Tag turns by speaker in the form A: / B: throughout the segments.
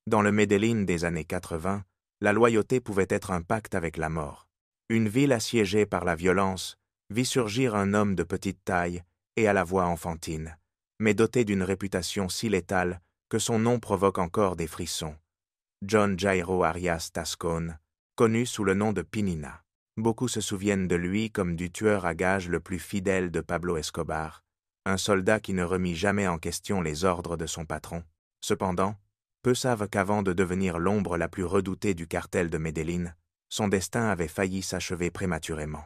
A: Dans le Medellín des années 80, la loyauté pouvait être un pacte avec la mort. Une ville assiégée par la violence vit surgir un homme de petite taille et à la voix enfantine, mais doté d'une réputation si létale que son nom provoque encore des frissons. John Jairo Arias Tascón, connu sous le nom de Pinina. Beaucoup se souviennent de lui comme du tueur à gages le plus fidèle de Pablo Escobar, un soldat qui ne remit jamais en question les ordres de son patron. Cependant, peu savent qu'avant de devenir l'ombre la plus redoutée du cartel de Medellín, son destin avait failli s'achever prématurément.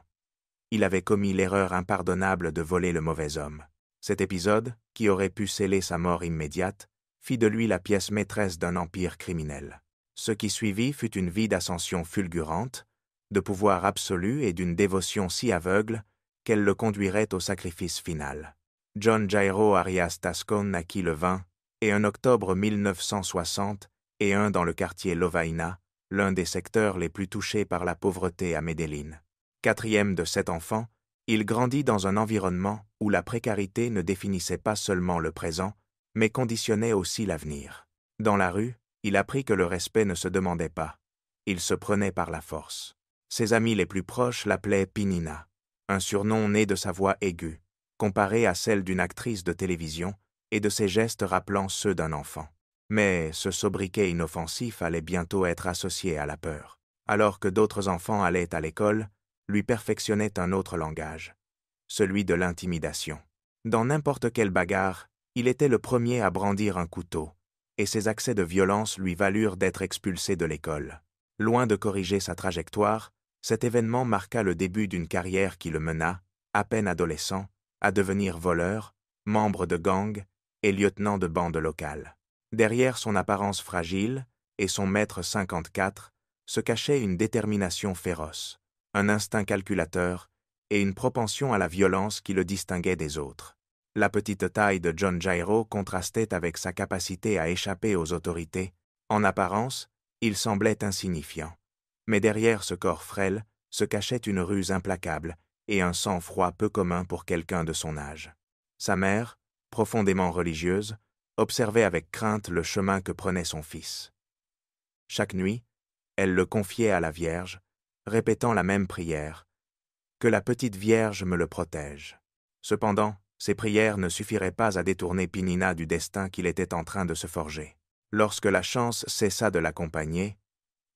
A: Il avait commis l'erreur impardonnable de voler le mauvais homme. Cet épisode, qui aurait pu sceller sa mort immédiate, fit de lui la pièce maîtresse d'un empire criminel. Ce qui suivit fut une vie d'ascension fulgurante, de pouvoir absolu et d'une dévotion si aveugle qu'elle le conduirait au sacrifice final. John Jairo Arias Tascón naquit le 20 et 1 octobre 1960 et dans le quartier Lovaina, l'un des secteurs les plus touchés par la pauvreté à Medellín. 4e de 7 enfants, il grandit dans un environnement où la précarité ne définissait pas seulement le présent, mais conditionnait aussi l'avenir. Dans la rue, il apprit que le respect ne se demandait pas. Il se prenait par la force. Ses amis les plus proches l'appelaient Pinina, un surnom né de sa voix aiguë, comparée à celle d'une actrice de télévision et de ses gestes rappelant ceux d'un enfant. Mais ce sobriquet inoffensif allait bientôt être associé à la peur. Alors que d'autres enfants allaient à l'école, lui perfectionnait un autre langage, celui de l'intimidation. Dans n'importe quelle bagarre, il était le premier à brandir un couteau, et ses accès de violence lui valurent d'être expulsé de l'école. Loin de corriger sa trajectoire, cet événement marqua le début d'une carrière qui le mena, à peine adolescent, à devenir voleur, membre de gang et lieutenant de bande locale. Derrière son apparence fragile et son mètre 54 se cachait une détermination féroce, un instinct calculateur et une propension à la violence qui le distinguaient des autres. La petite taille de John Jairo contrastait avec sa capacité à échapper aux autorités. En apparence, il semblait insignifiant. Mais derrière ce corps frêle se cachait une ruse implacable et un sang-froid peu commun pour quelqu'un de son âge. Sa mère, profondément religieuse, observait avec crainte le chemin que prenait son fils. Chaque nuit, elle le confiait à la Vierge, répétant la même prière, « Que la petite Vierge me le protège ». Cependant, ces prières ne suffiraient pas à détourner Pinina du destin qu'il était en train de se forger. Lorsque la chance cessa de l'accompagner,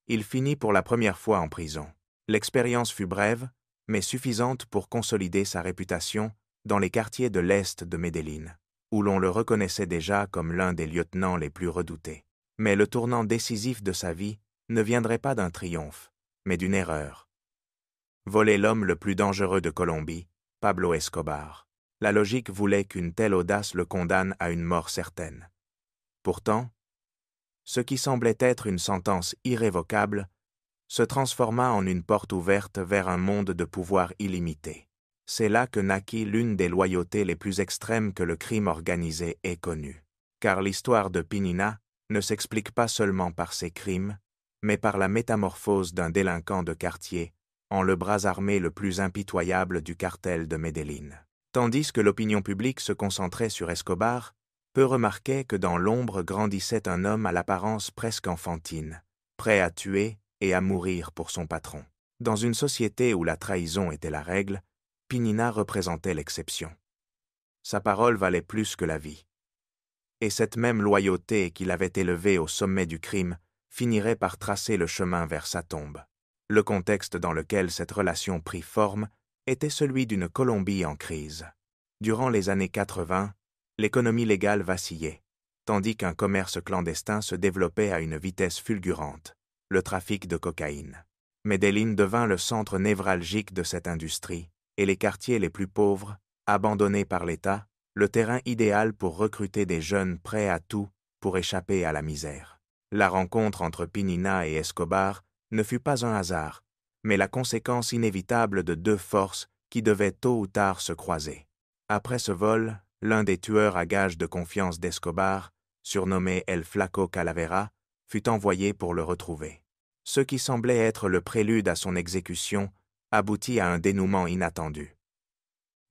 A: il finit pour la première fois en prison. L'expérience fut brève, mais suffisante pour consolider sa réputation dans les quartiers de l'Est de Medellín, où l'on le reconnaissait déjà comme l'un des lieutenants les plus redoutés. Mais le tournant décisif de sa vie ne viendrait pas d'un triomphe, mais d'une erreur. Voler l'homme le plus dangereux de Colombie, Pablo Escobar. La logique voulait qu'une telle audace le condamne à une mort certaine. Pourtant, ce qui semblait être une sentence irrévocable se transforma en une porte ouverte vers un monde de pouvoir illimité. C'est là que naquit l'une des loyautés les plus extrêmes que le crime organisé ait connues. Car l'histoire de Pinina ne s'explique pas seulement par ses crimes, mais par la métamorphose d'un délinquant de quartier en le bras armé le plus impitoyable du cartel de Medellín. Tandis que l'opinion publique se concentrait sur Escobar, peu remarquaient que dans l'ombre grandissait un homme à l'apparence presque enfantine, prêt à tuer et à mourir pour son patron. Dans une société où la trahison était la règle, Pinina représentait l'exception. Sa parole valait plus que la vie. Et cette même loyauté qui l'avait élevé au sommet du crime finirait par tracer le chemin vers sa tombe. Le contexte dans lequel cette relation prit forme était celui d'une Colombie en crise. Durant les années 80, l'économie légale vacillait, tandis qu'un commerce clandestin se développait à une vitesse fulgurante, le trafic de cocaïne. Medellín devint le centre névralgique de cette industrie, et les quartiers les plus pauvres, abandonnés par l'État, le terrain idéal pour recruter des jeunes prêts à tout pour échapper à la misère. La rencontre entre Pinina et Escobar ne fut pas un hasard, mais la conséquence inévitable de deux forces qui devaient tôt ou tard se croiser. Après ce vol, l'un des tueurs à gages de confiance d'Escobar, surnommé El Flaco Calavera, fut envoyé pour le retrouver. Ce qui semblait être le prélude à son exécution aboutit à un dénouement inattendu.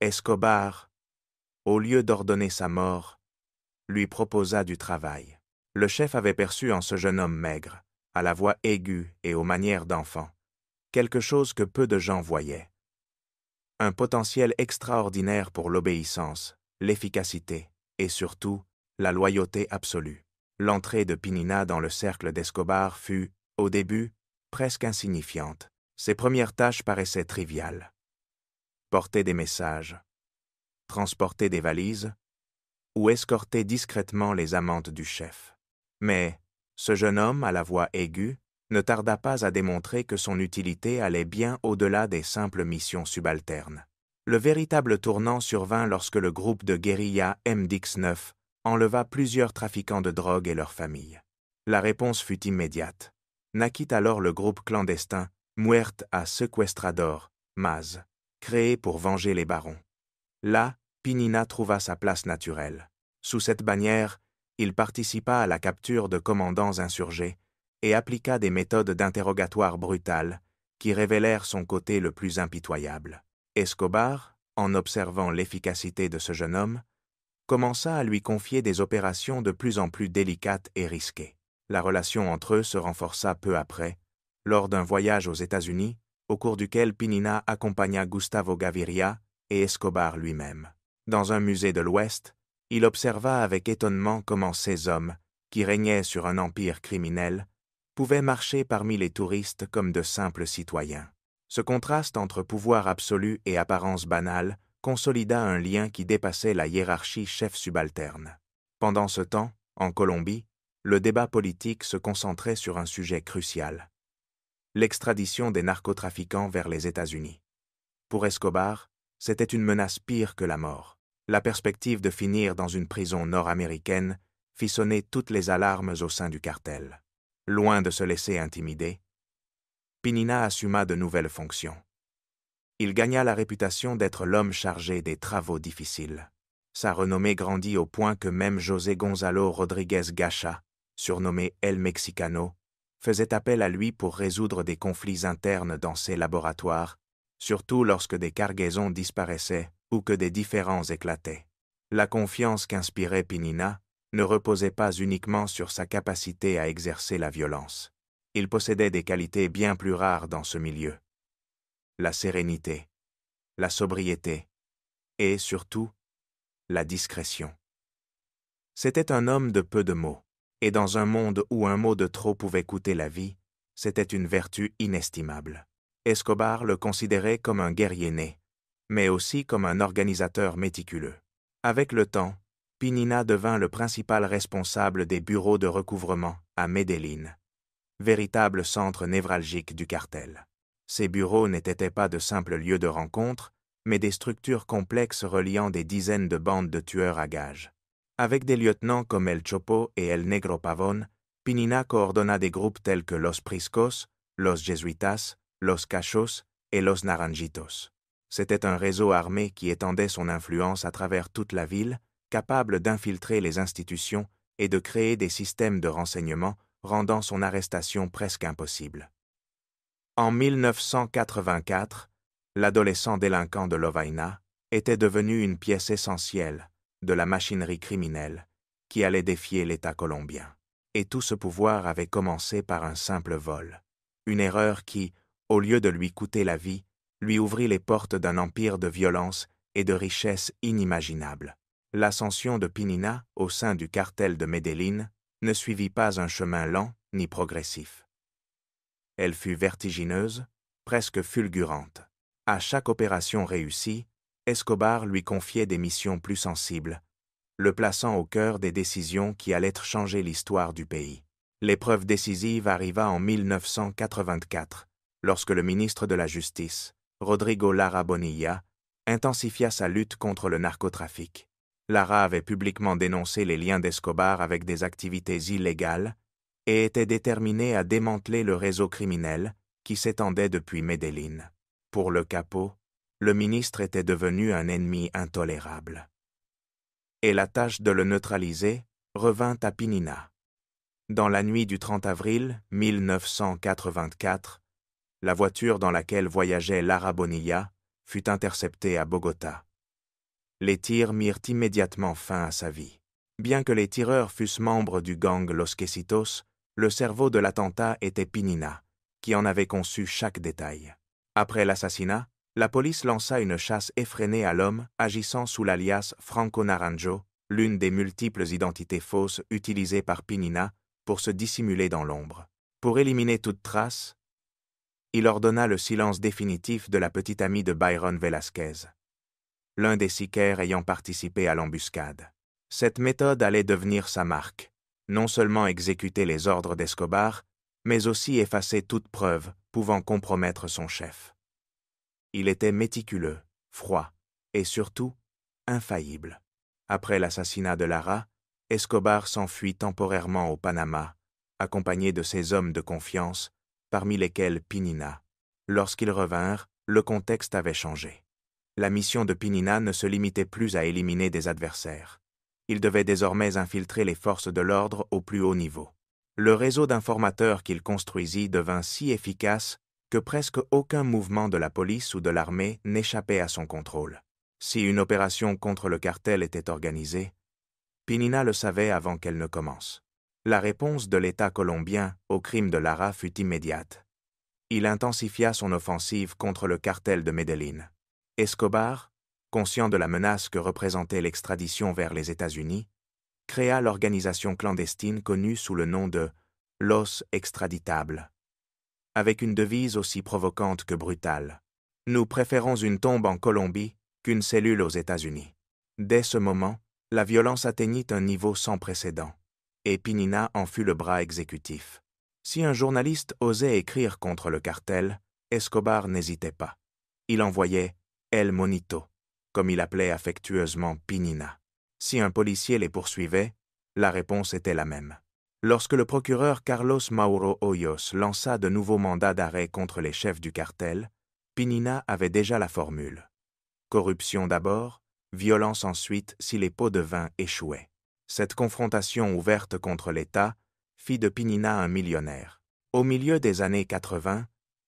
A: Escobar, au lieu d'ordonner sa mort, lui proposa du travail. Le chef avait perçu en ce jeune homme maigre, à la voix aiguë et aux manières d'enfant, quelque chose que peu de gens voyaient. Un potentiel extraordinaire pour l'obéissance, l'efficacité et surtout, la loyauté absolue. L'entrée de Pinina dans le cercle d'Escobar fut, au début, presque insignifiante. Ses premières tâches paraissaient triviales. Porter des messages, transporter des valises ou escorter discrètement les amantes du chef. Mais ce jeune homme à la voix aiguë ne tarda pas à démontrer que son utilité allait bien au-delà des simples missions subalternes. Le véritable tournant survint lorsque le groupe de guérilla MDX-9 enleva plusieurs trafiquants de drogue et leurs familles. La réponse fut immédiate. Naquit alors le groupe clandestin Muerte a Secuestrador, MAZ, créé pour venger les barons. Là, Pinina trouva sa place naturelle. Sous cette bannière, il participa à la capture de commandants insurgés et appliqua des méthodes d'interrogatoire brutales qui révélèrent son côté le plus impitoyable. Escobar, en observant l'efficacité de ce jeune homme, commença à lui confier des opérations de plus en plus délicates et risquées. La relation entre eux se renforça peu après, lors d'un voyage aux États-Unis, au cours duquel Pinina accompagna Gustavo Gaviria et Escobar lui-même. Dans un musée de l'Ouest, il observa avec étonnement comment ces hommes, qui régnaient sur un empire criminel, pouvaient marcher parmi les touristes comme de simples citoyens. Ce contraste entre pouvoir absolu et apparence banale consolida un lien qui dépassait la hiérarchie chef-subalterne. Pendant ce temps, en Colombie, le débat politique se concentrait sur un sujet crucial: l'extradition des narcotrafiquants vers les États-Unis. Pour Escobar, c'était une menace pire que la mort. La perspective de finir dans une prison nord-américaine fit sonner toutes les alarmes au sein du cartel. Loin de se laisser intimider, Pinina assuma de nouvelles fonctions. Il gagna la réputation d'être l'homme chargé des travaux difficiles. Sa renommée grandit au point que même José Gonzalo Rodríguez Gacha, surnommé El Mexicano, faisait appel à lui pour résoudre des conflits internes dans ses laboratoires, surtout lorsque des cargaisons disparaissaient ou que des différends éclataient. La confiance qu'inspirait Pinina ne reposait pas uniquement sur sa capacité à exercer la violence. Il possédait des qualités bien plus rares dans ce milieu: la sérénité, la sobriété et, surtout, la discrétion. C'était un homme de peu de mots, et dans un monde où un mot de trop pouvait coûter la vie, c'était une vertu inestimable. Escobar le considérait comme un guerrier né, mais aussi comme un organisateur méticuleux. Avec le temps, Pinina devint le principal responsable des bureaux de recouvrement à Medellín, véritable centre névralgique du cartel. Ces bureaux n'étaient pas de simples lieux de rencontre, mais des structures complexes reliant des dizaines de bandes de tueurs à gages. Avec des lieutenants comme El Chopo et El Negro Pavón, Pinina coordonna des groupes tels que Los Priscos, Los Jesuitas, Los Cachos et Los Naranjitos. C'était un réseau armé qui étendait son influence à travers toute la ville, capable d'infiltrer les institutions et de créer des systèmes de renseignement, rendant son arrestation presque impossible. En 1984, l'adolescent délinquant de Lovaina était devenu une pièce essentielle de la machinerie criminelle qui allait défier l'État colombien. Et tout ce pouvoir avait commencé par un simple vol. Une erreur qui, au lieu de lui coûter la vie, lui ouvrit les portes d'un empire de violence et de richesse inimaginable. L'ascension de Pinina au sein du cartel de Medellín ne suivit pas un chemin lent ni progressif. Elle fut vertigineuse, presque fulgurante. À chaque opération réussie, Escobar lui confiait des missions plus sensibles, le plaçant au cœur des décisions qui allaient changer l'histoire du pays. L'épreuve décisive arriva en 1984, lorsque le ministre de la Justice, Rodrigo Lara Bonilla, intensifia sa lutte contre le narcotrafic. Lara avait publiquement dénoncé les liens d'Escobar avec des activités illégales et était déterminé à démanteler le réseau criminel qui s'étendait depuis Medellín. Pour le capo, le ministre était devenu un ennemi intolérable. Et la tâche de le neutraliser revint à Pinina. Dans la nuit du 30 avril 1984, la voiture dans laquelle voyageait Lara Bonilla fut interceptée à Bogota. Les tirs mirent immédiatement fin à sa vie. Bien que les tireurs fussent membres du gang Los Quesitos, le cerveau de l'attentat était Pinina, qui en avait conçu chaque détail. Après l'assassinat, la police lança une chasse effrénée à l'homme agissant sous l'alias Franco Naranjo, l'une des multiples identités fausses utilisées par Pinina pour se dissimuler dans l'ombre. Pour éliminer toute trace, il ordonna le silence définitif de la petite amie de Byron Velasquez, l'un des sicaires ayant participé à l'embuscade. Cette méthode allait devenir sa marque, non seulement exécuter les ordres d'Escobar, mais aussi effacer toute preuve pouvant compromettre son chef. Il était méticuleux, froid et surtout infaillible. Après l'assassinat de Lara, Escobar s'enfuit temporairement au Panama, accompagné de ses hommes de confiance, parmi lesquels Pinina. Lorsqu'ils revinrent, le contexte avait changé. La mission de Pinina ne se limitait plus à éliminer des adversaires. Il devait désormais infiltrer les forces de l'ordre au plus haut niveau. Le réseau d'informateurs qu'il construisit devint si efficace que presque aucun mouvement de la police ou de l'armée n'échappait à son contrôle. Si une opération contre le cartel était organisée, Pinina le savait avant qu'elle ne commence. La réponse de l'État colombien au crime de Lara fut immédiate. Il intensifia son offensive contre le cartel de Medellín. Escobar, conscient de la menace que représentait l'extradition vers les États-Unis, créa l'organisation clandestine connue sous le nom de Los Extraditables, avec une devise aussi provocante que brutale. Nous préférons une tombe en Colombie qu'une cellule aux États-Unis. Dès ce moment, la violence atteignit un niveau sans précédent, et Pinina en fut le bras exécutif. Si un journaliste osait écrire contre le cartel, Escobar n'hésitait pas. Il envoyait El Monito, comme il appelait affectueusement Pinina. Si un policier les poursuivait, la réponse était la même. Lorsque le procureur Carlos Mauro Hoyos lança de nouveaux mandats d'arrêt contre les chefs du cartel, Pinina avait déjà la formule. Corruption d'abord, violence ensuite si les pots de vin échouaient. Cette confrontation ouverte contre l'État fit de Pinina un millionnaire. Au milieu des années 80,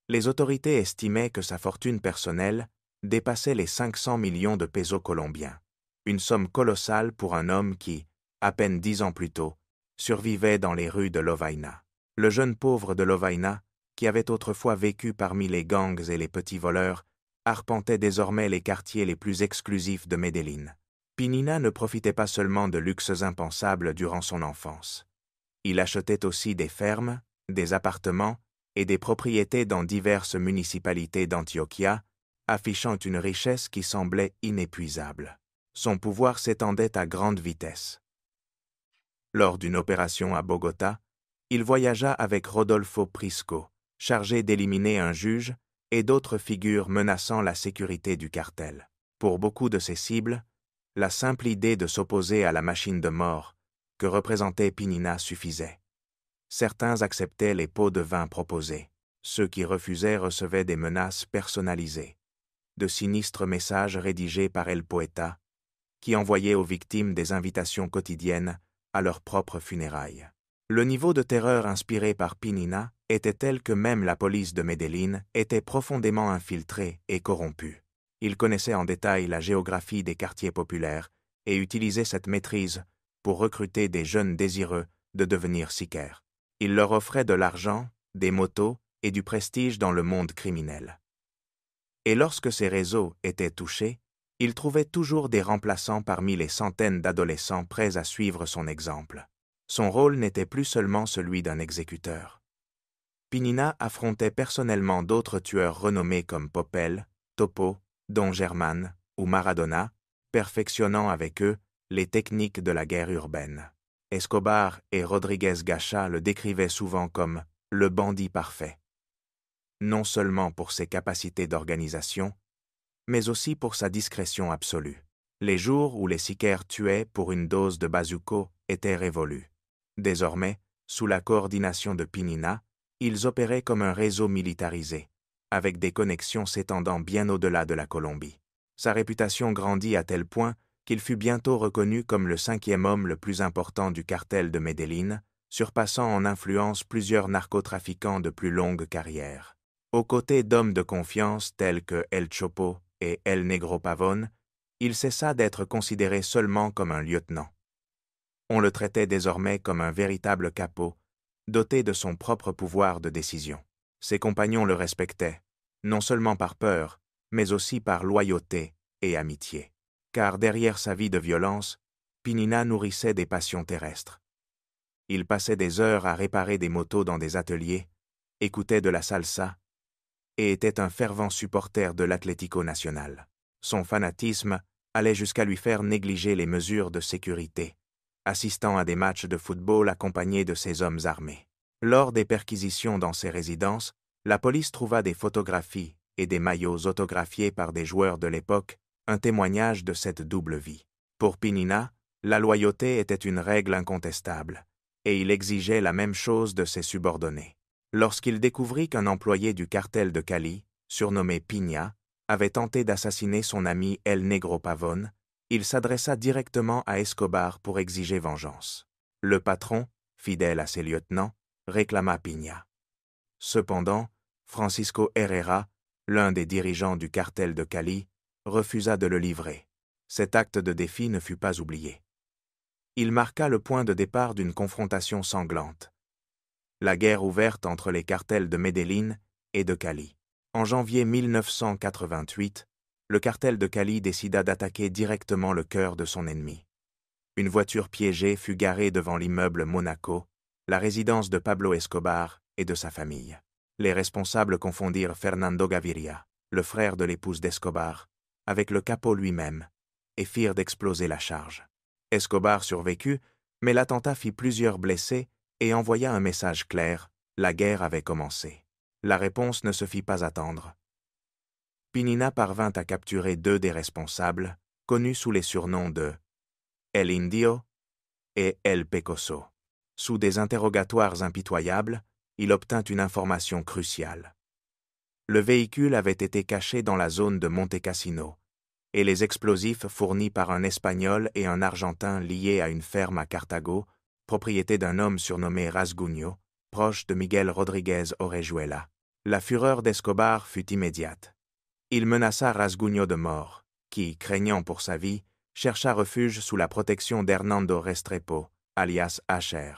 A: les autorités estimaient que sa fortune personnelle dépassait les 500 millions de pesos colombiens, une somme colossale pour un homme qui, à peine 10 ans plus tôt, survivait dans les rues de Lovaina. Le jeune pauvre de Lovaina, qui avait autrefois vécu parmi les gangs et les petits voleurs, arpentait désormais les quartiers les plus exclusifs de Medellín. Pinina ne profitait pas seulement de luxes impensables durant son enfance. Il achetait aussi des fermes, des appartements et des propriétés dans diverses municipalités d'Antioquia, affichant une richesse qui semblait inépuisable. Son pouvoir s'étendait à grande vitesse. Lors d'une opération à Bogota, il voyagea avec Rodolfo Prisco, chargé d'éliminer un juge et d'autres figures menaçant la sécurité du cartel. Pour beaucoup de ses cibles, la simple idée de s'opposer à la machine de mort que représentait Pinina suffisait. Certains acceptaient les pots de vin proposés. Ceux qui refusaient recevaient des menaces personnalisées, de sinistres messages rédigés par El Poeta, qui envoyaient aux victimes des invitations quotidiennes à leurs propres funérailles. Le niveau de terreur inspiré par Pinina était tel que même la police de Medellín était profondément infiltrée et corrompue. Il connaissait en détail la géographie des quartiers populaires et utilisait cette maîtrise pour recruter des jeunes désireux de devenir sicaires. Il leur offrait de l'argent, des motos et du prestige dans le monde criminel. Et lorsque ces réseaux étaient touchés, il trouvait toujours des remplaçants parmi les centaines d'adolescents prêts à suivre son exemple. Son rôle n'était plus seulement celui d'un exécuteur. Pinina affrontait personnellement d'autres tueurs renommés comme Popel, Topo, Don Germán ou Maradona, perfectionnant avec eux les techniques de la guerre urbaine. Escobar et Rodríguez Gacha le décrivaient souvent comme « le bandit parfait », non seulement pour ses capacités d'organisation, mais aussi pour sa discrétion absolue. Les jours où les sicaires tuaient pour une dose de bazuco étaient révolus. Désormais, sous la coordination de Pinina, ils opéraient comme un réseau militarisé, avec des connexions s'étendant bien au-delà de la Colombie. Sa réputation grandit à tel point qu'il fut bientôt reconnu comme le 5e homme le plus important du cartel de Medellín, surpassant en influence plusieurs narcotrafiquants de plus longue carrière. Aux côtés d'hommes de confiance tels que El Chopo et El Negro Pavón, il cessa d'être considéré seulement comme un lieutenant. On le traitait désormais comme un véritable capot, doté de son propre pouvoir de décision. Ses compagnons le respectaient, non seulement par peur, mais aussi par loyauté et amitié. Car derrière sa vie de violence, Pinina nourrissait des passions terrestres. Il passait des heures à réparer des motos dans des ateliers, écoutait de la salsa et était un fervent supporter de l'Atlético Nacional. Son fanatisme allait jusqu'à lui faire négliger les mesures de sécurité, assistant à des matchs de football accompagnés de ses hommes armés. Lors des perquisitions dans ses résidences, la police trouva des photographies et des maillots autographiés par des joueurs de l'époque, un témoignage de cette double vie. Pour Pinina, la loyauté était une règle incontestable, et il exigeait la même chose de ses subordonnés. Lorsqu'il découvrit qu'un employé du cartel de Cali, surnommé Piña, avait tenté d'assassiner son ami El Negro Pavón, il s'adressa directement à Escobar pour exiger vengeance. Le patron, fidèle à ses lieutenants, réclama Piña. Cependant, Francisco Herrera, l'un des dirigeants du cartel de Cali, refusa de le livrer. Cet acte de défi ne fut pas oublié. Il marqua le point de départ d'une confrontation sanglante. La guerre ouverte entre les cartels de Medellín et de Cali. En janvier 1988, le cartel de Cali décida d'attaquer directement le cœur de son ennemi. Une voiture piégée fut garée devant l'immeuble Monaco, la résidence de Pablo Escobar et de sa famille. Les responsables confondirent Fernando Gaviria, le frère de l'épouse d'Escobar, avec le capot lui-même, et firent d'exploser la charge. Escobar survécut, mais l'attentat fit plusieurs blessés et envoya un message clair: la guerre avait commencé. La réponse ne se fit pas attendre. Pinina parvint à capturer 2 des responsables, connus sous les surnoms de El Indio et El Pecoso. Sous des interrogatoires impitoyables, il obtint une information cruciale. Le véhicule avait été caché dans la zone de Montecassino, et les explosifs fournis par un Espagnol et un Argentin liés à une ferme à Cartago, propriété d'un homme surnommé Rasguño, proche de Miguel Rodríguez Orejuela. La fureur d'Escobar fut immédiate. Il menaça Rasguño de mort, qui, craignant pour sa vie, chercha refuge sous la protection d'Hernando Restrepo, alias Acher.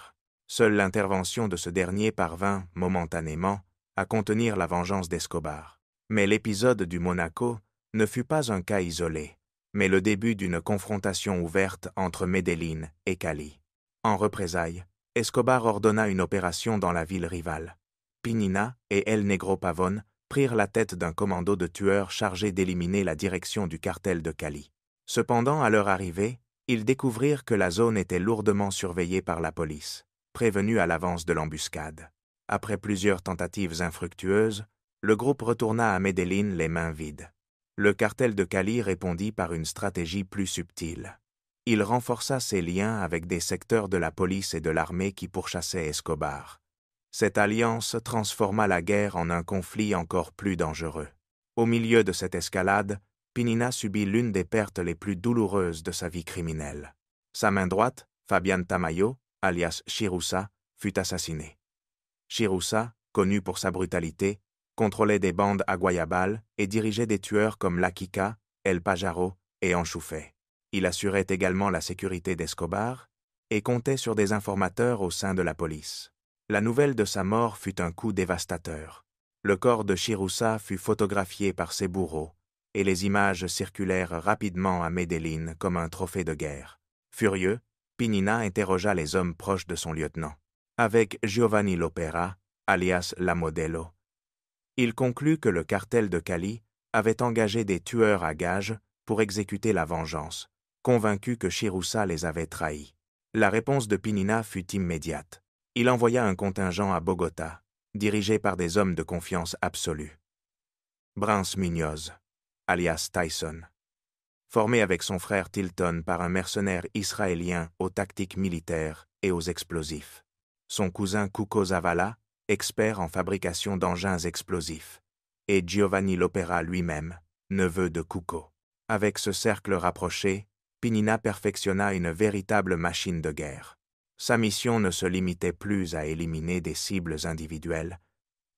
A: Seule l'intervention de ce dernier parvint, momentanément, à contenir la vengeance d'Escobar. Mais l'épisode du Monaco ne fut pas un cas isolé, mais le début d'une confrontation ouverte entre Medellín et Cali. En représailles, Escobar ordonna une opération dans la ville rivale. Pinina et El Negro Pavón prirent la tête d'un commando de tueurs chargé d'éliminer la direction du cartel de Cali. Cependant, à leur arrivée, ils découvrirent que la zone était lourdement surveillée par la police, prévenue à l'avance de l'embuscade. Après plusieurs tentatives infructueuses, le groupe retourna à Medellín les mains vides. Le cartel de Cali répondit par une stratégie plus subtile. Il renforça ses liens avec des secteurs de la police et de l'armée qui pourchassaient Escobar. Cette alliance transforma la guerre en un conflit encore plus dangereux. Au milieu de cette escalade, Pinina subit l'une des pertes les plus douloureuses de sa vie criminelle. Sa main droite, Fabián Tamayo, alias Chirusa, fut assassiné. Chirusa, connu pour sa brutalité, contrôlait des bandes à Guayabal et dirigeait des tueurs comme La Kika, El Pajaro et Enchufé. Il assurait également la sécurité d'Escobar et comptait sur des informateurs au sein de la police. La nouvelle de sa mort fut un coup dévastateur. Le corps de Chirusa fut photographié par ses bourreaux, et les images circulèrent rapidement à Medellín comme un trophée de guerre. Furieux, Pinina interrogea les hommes proches de son lieutenant. Avec Giovanni Lopera, alias La Modelo, il conclut que le cartel de Cali avait engagé des tueurs à gages pour exécuter la vengeance, convaincu que Chirusa les avait trahis. La réponse de Pinina fut immédiate. Il envoya un contingent à Bogota, dirigé par des hommes de confiance absolue. Brance Muñoz, alias Tyson, formé avec son frère Tilton par un mercenaire israélien aux tactiques militaires et aux explosifs. Son cousin Cuco Zavala, expert en fabrication d'engins explosifs, et Giovanni Lopera lui-même, neveu de Cuco. Avec ce cercle rapproché, Pinina perfectionna une véritable machine de guerre. Sa mission ne se limitait plus à éliminer des cibles individuelles.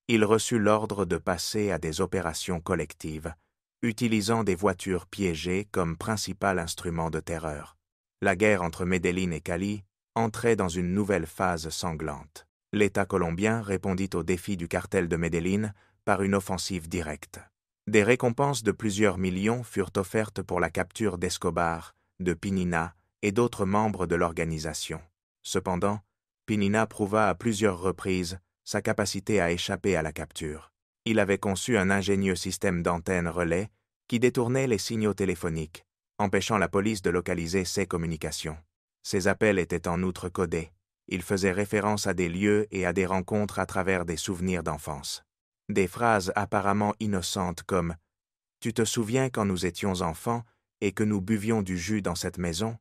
A: Il reçut l'ordre de passer à des opérations collectives, utilisant des voitures piégées comme principal instrument de terreur. La guerre entre Medellín et Cali entrait dans une nouvelle phase sanglante. L'État colombien répondit au défi du cartel de Medellín par une offensive directe. Des récompenses de plusieurs millions furent offertes pour la capture d'Escobar, de Pinina et d'autres membres de l'organisation. Cependant, Pinina prouva à plusieurs reprises sa capacité à échapper à la capture. Il avait conçu un ingénieux système d'antennes relais qui détournait les signaux téléphoniques, empêchant la police de localiser ses communications. Ces appels étaient en outre codés. Ils faisaient référence à des lieux et à des rencontres à travers des souvenirs d'enfance. Des phrases apparemment innocentes comme « Tu te souviens quand nous étions enfants et que nous buvions du jus dans cette maison?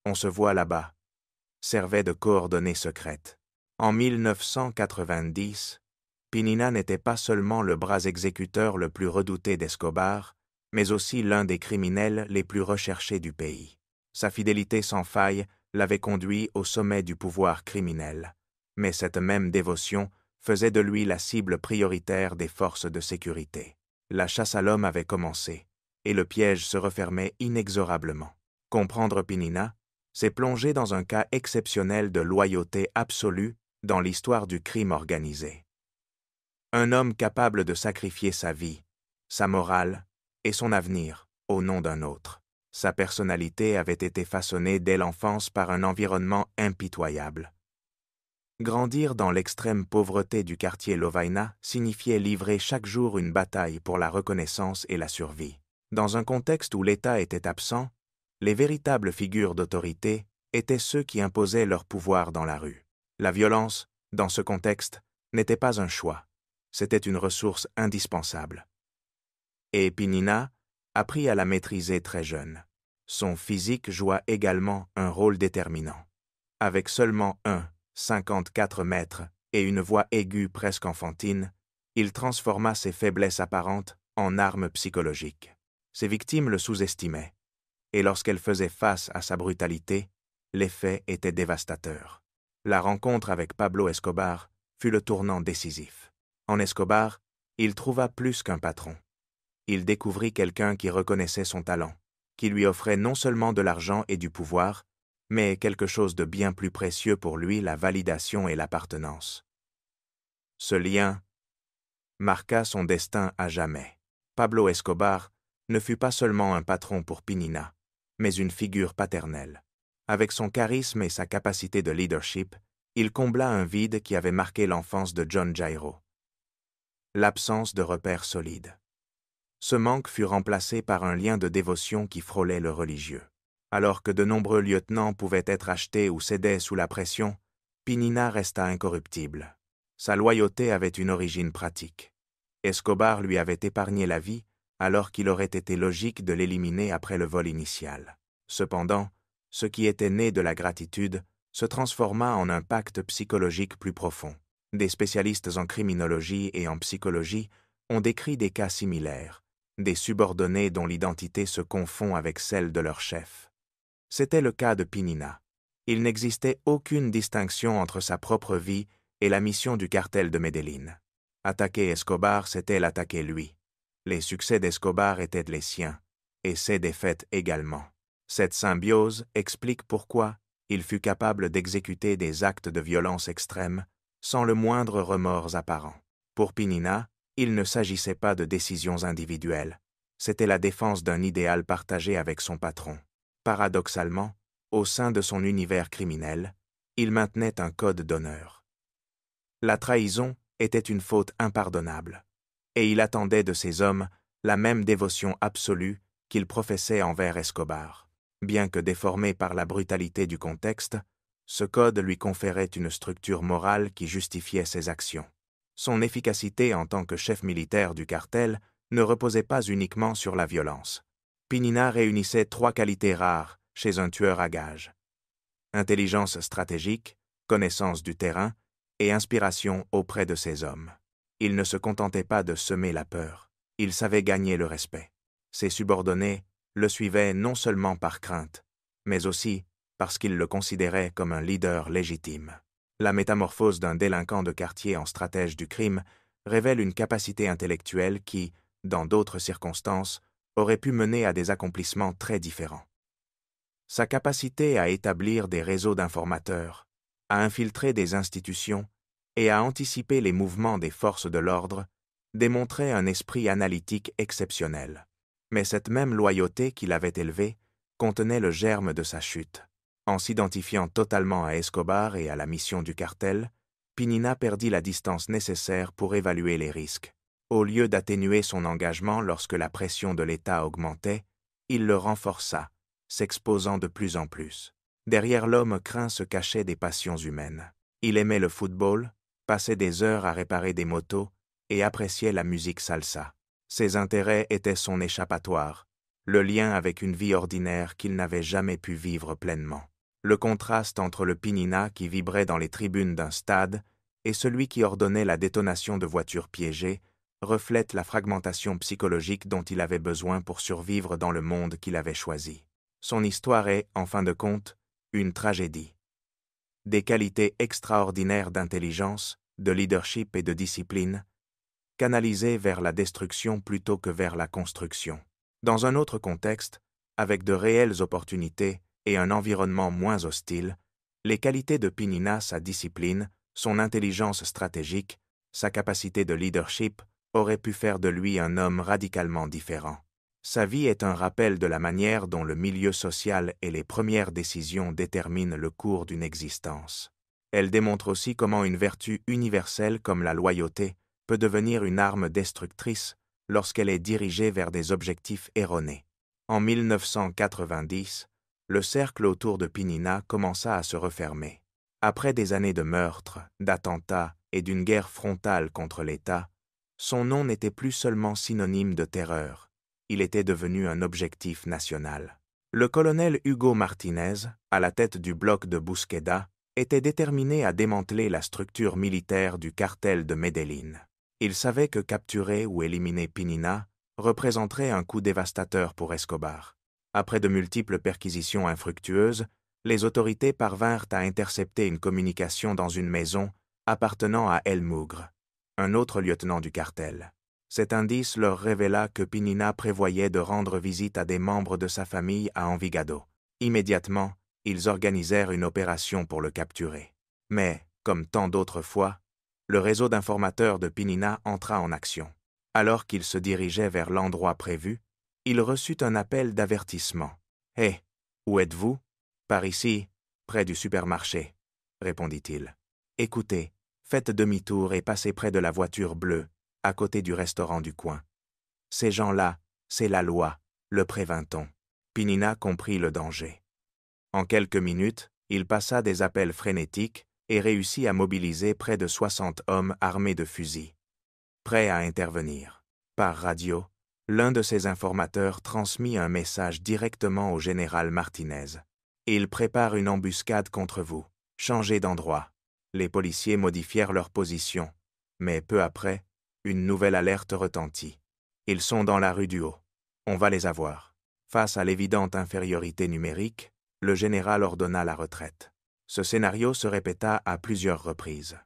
A: On se voit là-bas » servaient de coordonnées secrètes. En 1990, Pinina n'était pas seulement le bras exécuteur le plus redouté d'Escobar, mais aussi l'un des criminels les plus recherchés du pays. Sa fidélité sans faille l'avait conduit au sommet du pouvoir criminel, mais cette même dévotion faisait de lui la cible prioritaire des forces de sécurité. La chasse à l'homme avait commencé, et le piège se refermait inexorablement. Comprendre Pinina, c'est plonger dans un cas exceptionnel de loyauté absolue dans l'histoire du crime organisé. Un homme capable de sacrifier sa vie, sa morale et son avenir au nom d'un autre. Sa personnalité avait été façonnée dès l'enfance par un environnement impitoyable. Grandir dans l'extrême pauvreté du quartier Lovaina signifiait livrer chaque jour une bataille pour la reconnaissance et la survie. Dans un contexte où l'État était absent, les véritables figures d'autorité étaient ceux qui imposaient leur pouvoir dans la rue. La violence, dans ce contexte, n'était pas un choix, c'était une ressource indispensable. Et Pinina apprit à la maîtriser très jeune. Son physique joua également un rôle déterminant. Avec seulement 1,54 mètres et une voix aiguë presque enfantine, il transforma ses faiblesses apparentes en armes psychologiques. Ses victimes le sous-estimaient, et lorsqu'elles faisaient face à sa brutalité, l'effet était dévastateur. La rencontre avec Pablo Escobar fut le tournant décisif. En Escobar, il trouva plus qu'un patron. Il découvrit quelqu'un qui reconnaissait son talent, qui lui offrait non seulement de l'argent et du pouvoir, mais quelque chose de bien plus précieux pour lui, la validation et l'appartenance. Ce lien marqua son destin à jamais. Pablo Escobar ne fut pas seulement un patron pour Pinina, mais une figure paternelle. Avec son charisme et sa capacité de leadership, il combla un vide qui avait marqué l'enfance de John Jairo. L'absence de repères solides. Ce manque fut remplacé par un lien de dévotion qui frôlait le religieux. Alors que de nombreux lieutenants pouvaient être achetés ou cédaient sous la pression, Pinina resta incorruptible. Sa loyauté avait une origine pratique. Escobar lui avait épargné la vie, alors qu'il aurait été logique de l'éliminer après le vol initial. Cependant, ce qui était né de la gratitude se transforma en un pacte psychologique plus profond. Des spécialistes en criminologie et en psychologie ont décrit des cas similaires, des subordonnés dont l'identité se confond avec celle de leur chef. C'était le cas de Pinina. Il n'existait aucune distinction entre sa propre vie et la mission du cartel de Medellín. Attaquer Escobar, c'était l'attaquer lui. Les succès d'Escobar étaient les siens, et ses défaites également. Cette symbiose explique pourquoi il fut capable d'exécuter des actes de violence extrême sans le moindre remords apparent. Pour Pinina, il ne s'agissait pas de décisions individuelles, c'était la défense d'un idéal partagé avec son patron. Paradoxalement, au sein de son univers criminel, il maintenait un code d'honneur. La trahison était une faute impardonnable, et il attendait de ses hommes la même dévotion absolue qu'il professait envers Escobar. Bien que déformé par la brutalité du contexte, ce code lui conférait une structure morale qui justifiait ses actions. Son efficacité en tant que chef militaire du cartel ne reposait pas uniquement sur la violence. Pinina réunissait 3 qualités rares chez un tueur à gages: intelligence stratégique, connaissance du terrain et inspiration auprès de ses hommes. Il ne se contentait pas de semer la peur, il savait gagner le respect. Ses subordonnés le suivaient non seulement par crainte, mais aussi parce qu'ils le considéraient comme un leader légitime. La métamorphose d'un délinquant de quartier en stratège du crime révèle une capacité intellectuelle qui, dans d'autres circonstances, aurait pu mener à des accomplissements très différents. Sa capacité à établir des réseaux d'informateurs, à infiltrer des institutions et à anticiper les mouvements des forces de l'ordre démontrait un esprit analytique exceptionnel. Mais cette même loyauté qui l'avait élevé contenait le germe de sa chute. En s'identifiant totalement à Escobar et à la mission du cartel, Pinina perdit la distance nécessaire pour évaluer les risques. Au lieu d'atténuer son engagement lorsque la pression de l'État augmentait, il le renforça, s'exposant de plus en plus. Derrière l'homme craint se cachaient des passions humaines. Il aimait le football, passait des heures à réparer des motos et appréciait la musique salsa. Ses intérêts étaient son échappatoire, le lien avec une vie ordinaire qu'il n'avait jamais pu vivre pleinement. Le contraste entre le Pinina qui vibrait dans les tribunes d'un stade et celui qui ordonnait la détonation de voitures piégées reflète la fragmentation psychologique dont il avait besoin pour survivre dans le monde qu'il avait choisi. Son histoire est, en fin de compte, une tragédie. Des qualités extraordinaires d'intelligence, de leadership et de discipline, canalisées vers la destruction plutôt que vers la construction. Dans un autre contexte, avec de réelles opportunités et un environnement moins hostile, les qualités de Pinina, sa discipline, son intelligence stratégique, sa capacité de leadership, auraient pu faire de lui un homme radicalement différent. Sa vie est un rappel de la manière dont le milieu social et les premières décisions déterminent le cours d'une existence. Elle démontre aussi comment une vertu universelle comme la loyauté peut devenir une arme destructrice lorsqu'elle est dirigée vers des objectifs erronés. En 1990, le cercle autour de Pinina commença à se refermer. Après des années de meurtres, d'attentats et d'une guerre frontale contre l'État, son nom n'était plus seulement synonyme de terreur, il était devenu un objectif national. Le colonel Hugo Martinez, à la tête du bloc de Busqueda, était déterminé à démanteler la structure militaire du cartel de Medellín. Il savait que capturer ou éliminer Pinina représenterait un coup dévastateur pour Escobar. Après de multiples perquisitions infructueuses, les autorités parvinrent à intercepter une communication dans une maison appartenant à El Mugre, un autre lieutenant du cartel. Cet indice leur révéla que Pinina prévoyait de rendre visite à des membres de sa famille à Envigado. Immédiatement, ils organisèrent une opération pour le capturer. Mais, comme tant d'autres fois, le réseau d'informateurs de Pinina entra en action. Alors qu'il se dirigeait vers l'endroit prévu, il reçut un appel d'avertissement. « Hé, où êtes-vous ? » ?»« Par ici, près du supermarché, » répondit-il. « Écoutez, faites demi-tour et passez près de la voiture bleue, à côté du restaurant du coin. Ces gens-là, c'est la loi, le prévint-on. » Pinina comprit le danger. En quelques minutes, il passa des appels frénétiques et réussit à mobiliser près de 60 hommes armés de fusils, prêts à intervenir. Par radio, l'un de ses informateurs transmit un message directement au général Martinez. « Il prépare une embuscade contre vous. Changez d'endroit. » Les policiers modifièrent leur position, mais peu après, une nouvelle alerte retentit. « Ils sont dans la rue du Haut. On va les avoir. » Face à l'évidente infériorité numérique, le général ordonna la retraite. Ce scénario se répéta à plusieurs reprises.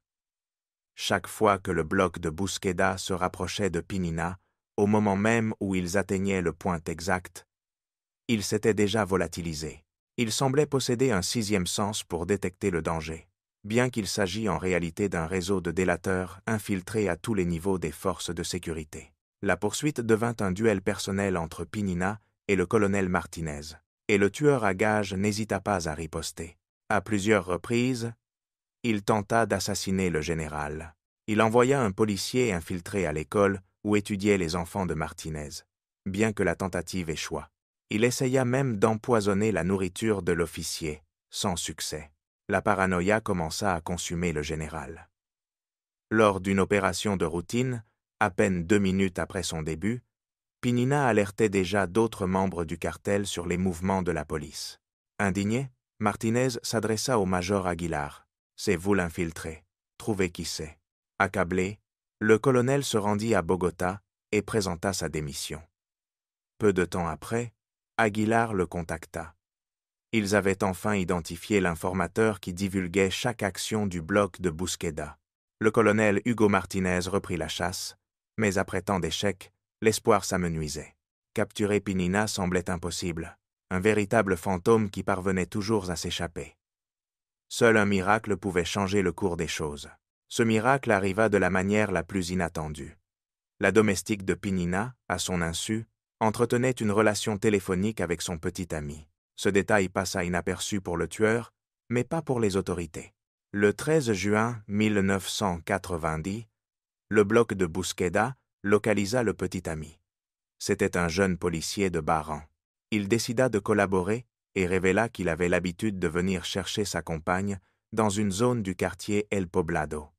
A: Chaque fois que le bloc de Busqueda se rapprochait de Pinina, au moment même où ils atteignaient le point exact, il s'était déjà volatilisé. Il semblait posséder un sixième sens pour détecter le danger, bien qu'il s'agît en réalité d'un réseau de délateurs infiltrés à tous les niveaux des forces de sécurité. La poursuite devint un duel personnel entre Pinina et le colonel Martinez, et le tueur à gages n'hésita pas à riposter. À plusieurs reprises, il tenta d'assassiner le général. Il envoya un policier infiltré à l'école où étudiaient les enfants de Martinez, bien que la tentative échoua. Il essaya même d'empoisonner la nourriture de l'officier, sans succès. La paranoïa commença à consumer le général. Lors d'une opération de routine, à peine 2 minutes après son début, Pinina alertait déjà d'autres membres du cartel sur les mouvements de la police. Indigné, Martinez s'adressa au major Aguilar. « C'est vous l'infiltré. Trouvez qui c'est. » Accablé, le colonel se rendit à Bogota et présenta sa démission. Peu de temps après, Aguilar le contacta. Ils avaient enfin identifié l'informateur qui divulguait chaque action du bloc de Busqueda. Le colonel Hugo Martinez reprit la chasse, mais après tant d'échecs, l'espoir s'amenuisait. Capturer Pinina semblait impossible. un véritable fantôme qui parvenait toujours à s'échapper. Seul un miracle pouvait changer le cours des choses. Ce miracle arriva de la manière la plus inattendue. La domestique de Pnina, à son insu, entretenait une relation téléphonique avec son petit ami. Ce détail passa inaperçu pour le tueur, mais pas pour les autorités. Le 13 juin 1990, le bloc de Busqueda localisa le petit ami. C'était un jeune policier de bas rang. Il décida de collaborer et révéla qu'il avait l'habitude de venir chercher sa compagne dans une zone du quartier El Poblado.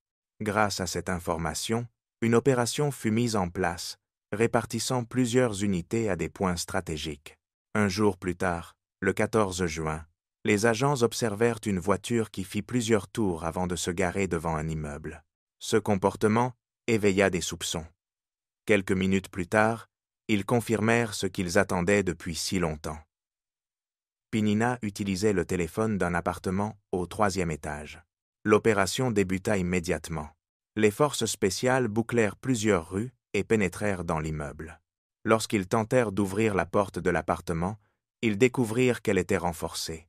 A: Grâce à cette information, une opération fut mise en place, répartissant plusieurs unités à des points stratégiques. Un jour plus tard, le 14 juin, les agents observèrent une voiture qui fit plusieurs tours avant de se garer devant un immeuble. Ce comportement éveilla des soupçons. Quelques minutes plus tard, ils confirmèrent ce qu'ils attendaient depuis si longtemps. Pnina utilisait le téléphone d'un appartement au 3e étage. L'opération débuta immédiatement. Les forces spéciales bouclèrent plusieurs rues et pénétrèrent dans l'immeuble. Lorsqu'ils tentèrent d'ouvrir la porte de l'appartement, ils découvrirent qu'elle était renforcée.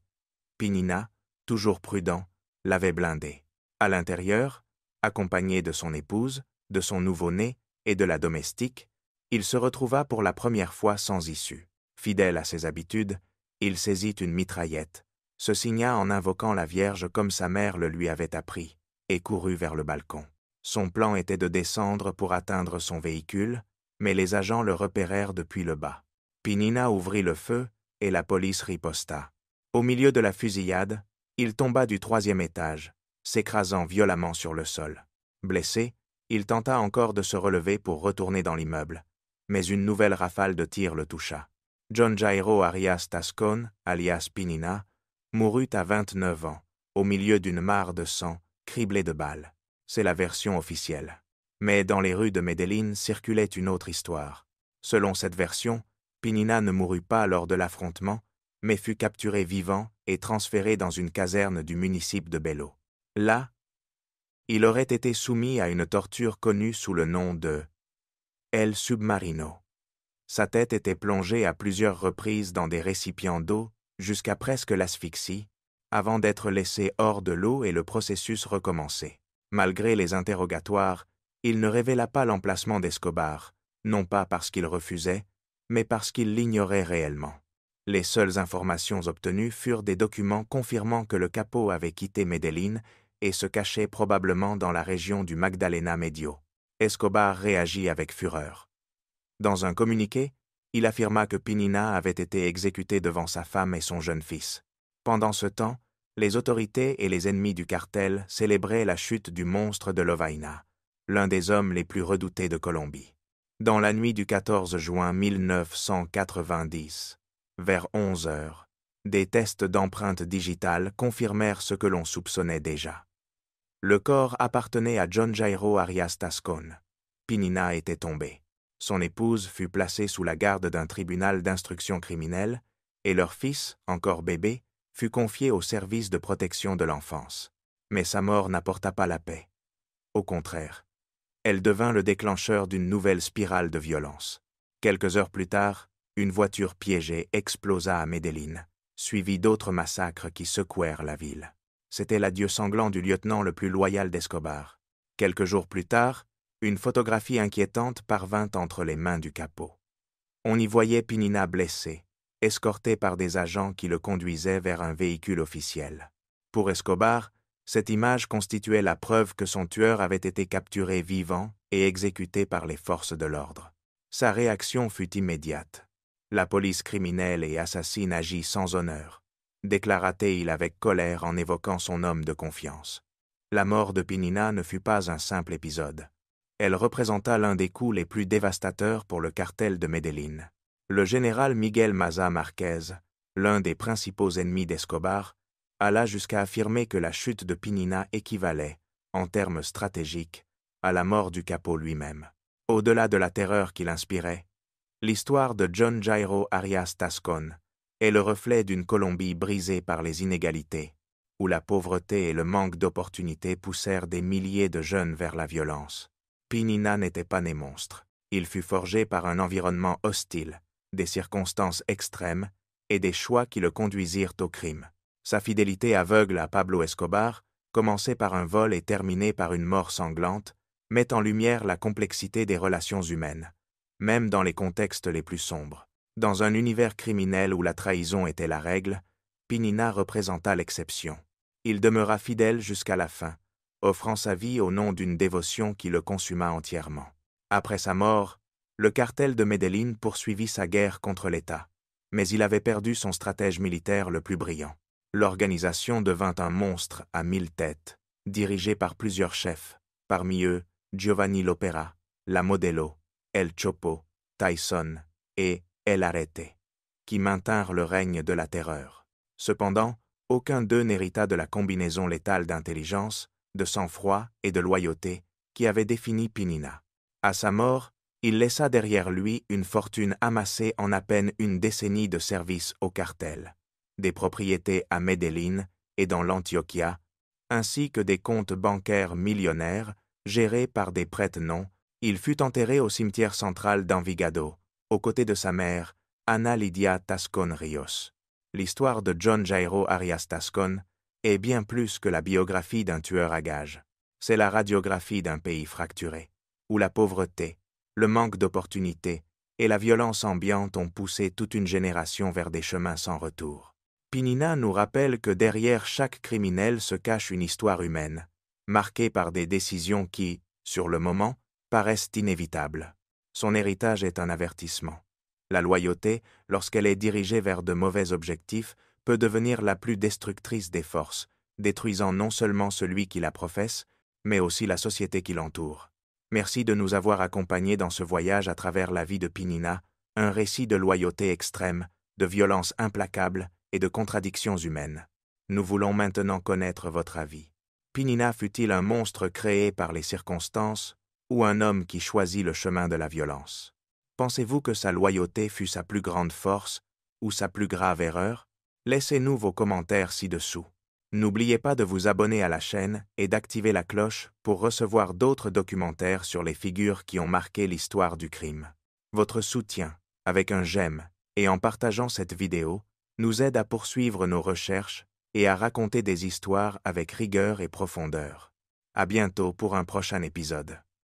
A: Pnina, toujours prudent, l'avait blindée. À l'intérieur, accompagné de son épouse, de son nouveau-né et de la domestique, il se retrouva pour la première fois sans issue. Fidèle à ses habitudes, il saisit une mitraillette, se signa en invoquant la Vierge comme sa mère le lui avait appris, et courut vers le balcon. Son plan était de descendre pour atteindre son véhicule, mais les agents le repérèrent depuis le bas. Pnina ouvrit le feu et la police riposta. Au milieu de la fusillade, il tomba du 3e étage, s'écrasant violemment sur le sol. Blessé, il tenta encore de se relever pour retourner dans l'immeuble, mais une nouvelle rafale de tirs le toucha. John Jairo Arias Tascón, alias Pnina, mourut à 29 ans, au milieu d'une mare de sang, criblée de balles. C'est la version officielle. Mais dans les rues de Medellín circulait une autre histoire. Selon cette version, Pnina ne mourut pas lors de l'affrontement, mais fut capturé vivant et transféré dans une caserne du municipe de Bello. Là, il aurait été soumis à une torture connue sous le nom de El Submarino. Sa tête était plongée à plusieurs reprises dans des récipients d'eau jusqu'à presque l'asphyxie, avant d'être laissé hors de l'eau et le processus recommencé. Malgré les interrogatoires, il ne révéla pas l'emplacement d'Escobar, non pas parce qu'il refusait, mais parce qu'il l'ignorait réellement. Les seules informations obtenues furent des documents confirmant que le capo avait quitté Medellín et se cachait probablement dans la région du Magdalena Medio. Escobar réagit avec fureur. Dans un communiqué, il affirma que Pnina avait été exécuté devant sa femme et son jeune fils. Pendant ce temps, les autorités et les ennemis du cartel célébraient la chute du monstre de Lovaina, l'un des hommes les plus redoutés de Colombie. Dans la nuit du 14 juin 1990, vers 11 heures, des tests d'empreintes digitales confirmèrent ce que l'on soupçonnait déjà. Le corps appartenait à John Jairo Arias Tascón. Pnina était tombé. Son épouse fut placée sous la garde d'un tribunal d'instruction criminelle et leur fils, encore bébé, fut confié au service de protection de l'enfance. Mais sa mort n'apporta pas la paix. Au contraire, elle devint le déclencheur d'une nouvelle spirale de violence. Quelques heures plus tard, une voiture piégée explosa à Medellín, suivie d'autres massacres qui secouèrent la ville. C'était l'adieu sanglant du lieutenant le plus loyal d'Escobar. Quelques jours plus tard, une photographie inquiétante parvint entre les mains du capo. On y voyait Pnina blessé, escorté par des agents qui le conduisaient vers un véhicule officiel. Pour Escobar, cette image constituait la preuve que son tueur avait été capturé vivant et exécuté par les forces de l'ordre. Sa réaction fut immédiate. La police criminelle et assassine agit sans honneur, déclara-t-il avec colère en évoquant son homme de confiance. La mort de Pnina ne fut pas un simple épisode. Elle représenta l'un des coups les plus dévastateurs pour le cartel de Medellín. Le général Miguel Maza Márquez, l'un des principaux ennemis d'Escobar, alla jusqu'à affirmer que la chute de Pnina équivalait, en termes stratégiques, à la mort du capo lui-même. Au-delà de la terreur qu'il inspirait, l'histoire de John Jairo Arias Tascón est le reflet d'une Colombie brisée par les inégalités, où la pauvreté et le manque d'opportunités poussèrent des milliers de jeunes vers la violence. Pnina n'était pas né monstre. Il fut forgé par un environnement hostile, des circonstances extrêmes et des choix qui le conduisirent au crime. Sa fidélité aveugle à Pablo Escobar, commencée par un vol et terminée par une mort sanglante, met en lumière la complexité des relations humaines, même dans les contextes les plus sombres. Dans un univers criminel où la trahison était la règle, Pinina représenta l'exception. Il demeura fidèle jusqu'à la fin, offrant sa vie au nom d'une dévotion qui le consuma entièrement. Après sa mort, le cartel de Medellín poursuivit sa guerre contre l'État, mais il avait perdu son stratège militaire le plus brillant. L'organisation devint un monstre à 1000 têtes, dirigé par plusieurs chefs, parmi eux Giovanni Lopera, La Modelo, El Chopo, Tyson et El Arete, qui maintinrent le règne de la terreur. Cependant, aucun d'eux n'hérita de la combinaison létale d'intelligence, de sang-froid et de loyauté qui avait défini Pinina. À sa mort, il laissa derrière lui une fortune amassée en à peine une décennie de service au cartel, des propriétés à Medellín et dans l'Antioquia, ainsi que des comptes bancaires millionnaires gérés par des prête-noms. Il fut enterré au cimetière central d'Envigado, aux côtés de sa mère, Ana Lidia Tascón Ríos. L'histoire de John Jairo Arias Tascón est bien plus que la biographie d'un tueur à gages. C'est la radiographie d'un pays fracturé, où la pauvreté, le manque d'opportunités et la violence ambiante ont poussé toute une génération vers des chemins sans retour. Pinina nous rappelle que derrière chaque criminel se cache une histoire humaine, marquée par des décisions qui, sur le moment, paraissent inévitables. Son héritage est un avertissement. La loyauté, lorsqu'elle est dirigée vers de mauvais objectifs, peut devenir la plus destructrice des forces, détruisant non seulement celui qui la professe, mais aussi la société qui l'entoure. Merci de nous avoir accompagnés dans ce voyage à travers la vie de Pinina, un récit de loyauté extrême, de violence implacable et de contradictions humaines. Nous voulons maintenant connaître votre avis. Pinina fut-il un monstre créé par les circonstances ou un homme qui choisit le chemin de la violence? Pensez-vous que sa loyauté fut sa plus grande force ou sa plus grave erreur? Laissez-nous vos commentaires ci-dessous. N'oubliez pas de vous abonner à la chaîne et d'activer la cloche pour recevoir d'autres documentaires sur les figures qui ont marqué l'histoire du crime. Votre soutien, avec un j'aime et en partageant cette vidéo, nous aide à poursuivre nos recherches et à raconter des histoires avec rigueur et profondeur. À bientôt pour un prochain épisode.